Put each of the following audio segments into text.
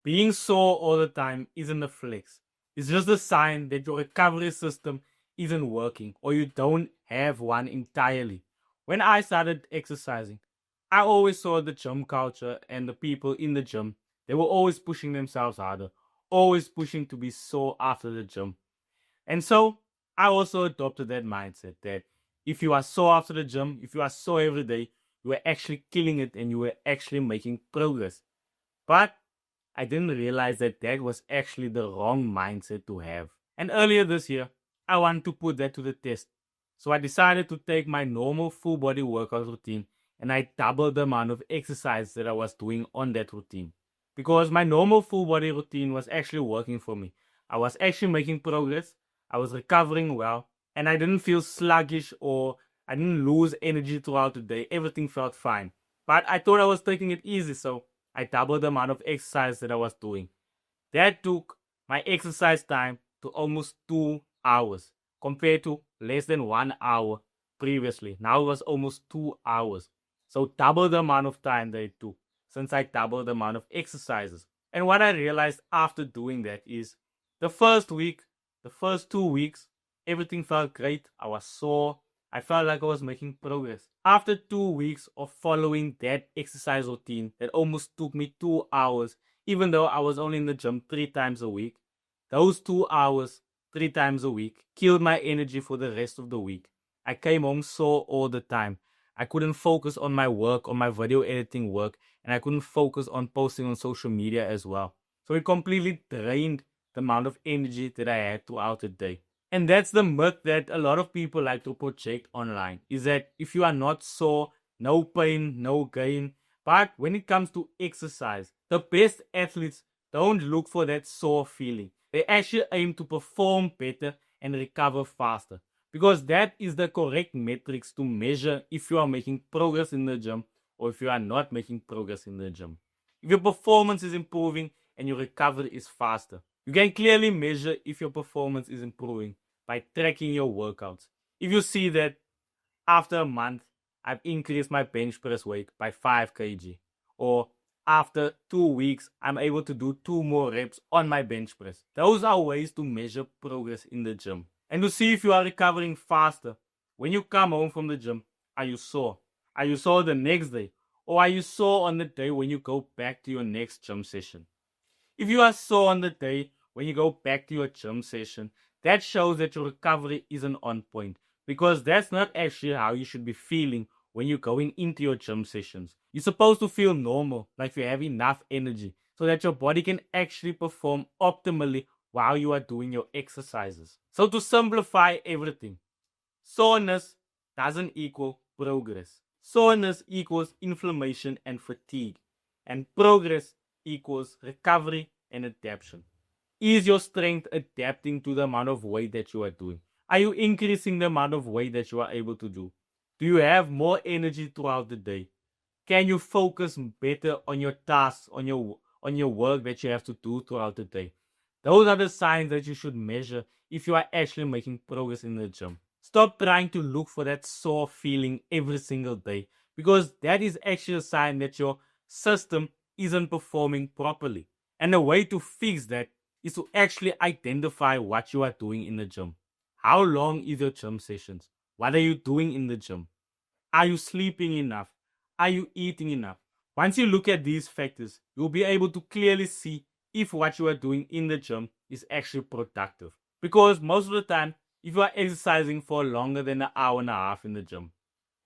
Being sore all the time isn't a flex. It's just a sign that your recovery system isn't working or you don't have one entirely. When I started exercising, I always saw the gym culture and the people in the gym. They were always pushing themselves harder, always pushing to be sore after the gym. And so I also adopted that mindset that if you are sore after the gym, if you are sore every day, you are actually killing it and you are actually making progress. But I didn't realize that that was actually the wrong mindset to have. And earlier this year, I wanted to put that to the test. So I decided to take my normal full body workout routine and I doubled the amount of exercise that I was doing on that routine. Because my normal full body routine was actually working for me. I was actually making progress, I was recovering well, and I didn't feel sluggish or I didn't lose energy throughout the day. Everything felt fine. But I thought I was taking it easy, so I doubled the amount of exercise that I was doing. That took my exercise time to almost 2 hours compared to less than 1 hour previously. Now it was almost 2 hours. So double the amount of time that it took since I doubled the amount of exercises. And what I realized after doing that is the first week, the first 2 weeks, everything felt great. I was sore. I felt like I was making progress. After 2 weeks of following that exercise routine that almost took me 2 hours, even though I was only in the gym 3 times a week, those 2 hours, 3 times a week, killed my energy for the rest of the week. I came home sore all the time. I couldn't focus on my work, on my video editing work, and I couldn't focus on posting on social media as well. So it completely drained the amount of energy that I had throughout the day. And that's the myth that a lot of people like to project online, is that if you are not sore, no pain, no gain. But when it comes to exercise, the best athletes don't look for that sore feeling. They actually aim to perform better and recover faster. Because that is the correct metrics to measure if you are making progress in the gym or if you are not making progress in the gym. If your performance is improving and your recovery is faster, you can clearly measure if your performance is improving by tracking your workouts. If you see that after a month, I've increased my bench press weight by 5 kg, or after 2 weeks, I'm able to do 2 more reps on my bench press. Those are ways to measure progress in the gym. And to see if you are recovering faster. When you come home from the gym, are you sore? Are you sore the next day? Or are you sore on the day when you go back to your next gym session? If you are sore on the day when you go back to your gym session, that shows that your recovery isn't on point, because that's not actually how you should be feeling when you're going into your gym sessions. You're supposed to feel normal, like you have enough energy, so that your body can actually perform optimally while you are doing your exercises. So to simplify everything, soreness doesn't equal progress. Soreness equals inflammation and fatigue, and progress equals recovery and adaptation. Is your strength adapting to the amount of weight that you are doing? Are you increasing the amount of weight that you are able to do? Do you have more energy throughout the day? Can you focus better on your tasks, on your work that you have to do throughout the day? Those are the signs that you should measure if you are actually making progress in the gym. Stop trying to look for that sore feeling every single day, because that is actually a sign that your system isn't performing properly. And the way to fix that is to actually identify what you are doing in the gym. How long is your gym sessions? What are you doing in the gym? Are you sleeping enough? Are you eating enough? Once you look at these factors, you'll be able to clearly see if what you are doing in the gym is actually productive. Because most of the time, if you are exercising for longer than an hour and a half in the gym,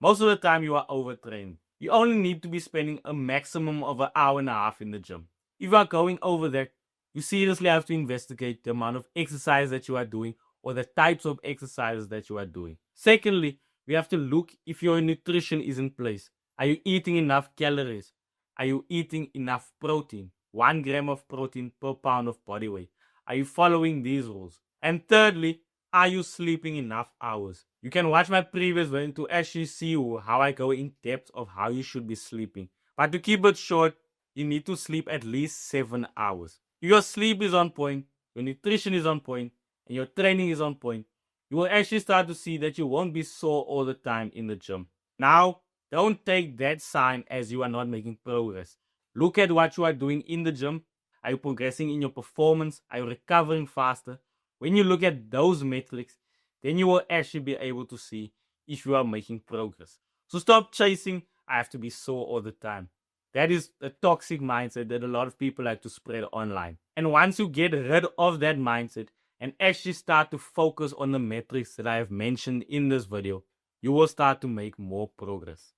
most of the time you are overtrained. You only need to be spending a maximum of an hour and a half in the gym. If you are going over that, you seriously have to investigate the amount of exercise that you are doing or the types of exercises that you are doing. Secondly, we have to look if your nutrition is in place. Are you eating enough calories? Are you eating enough protein? 1 gram of protein per pound of body weight. Are you following these rules? And thirdly, are you sleeping enough hours? You can watch my previous video to actually see how I go in depth of how you should be sleeping. But to keep it short, you need to sleep at least 7 hours. If your sleep is on point, your nutrition is on point, and your training is on point, you will actually start to see that you won't be sore all the time in the gym. Now, don't take that sign as you are not making progress. Look at what you are doing in the gym. Are you progressing in your performance? Are you recovering faster? When you look at those metrics, then you will actually be able to see if you are making progress. So stop chasing, I have to be sore all the time. That is a toxic mindset that a lot of people like to spread online. And once you get rid of that mindset and actually start to focus on the metrics that I have mentioned in this video, you will start to make more progress.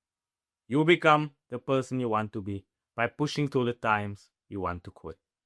You will become the person you want to be by pushing through the times you want to quit.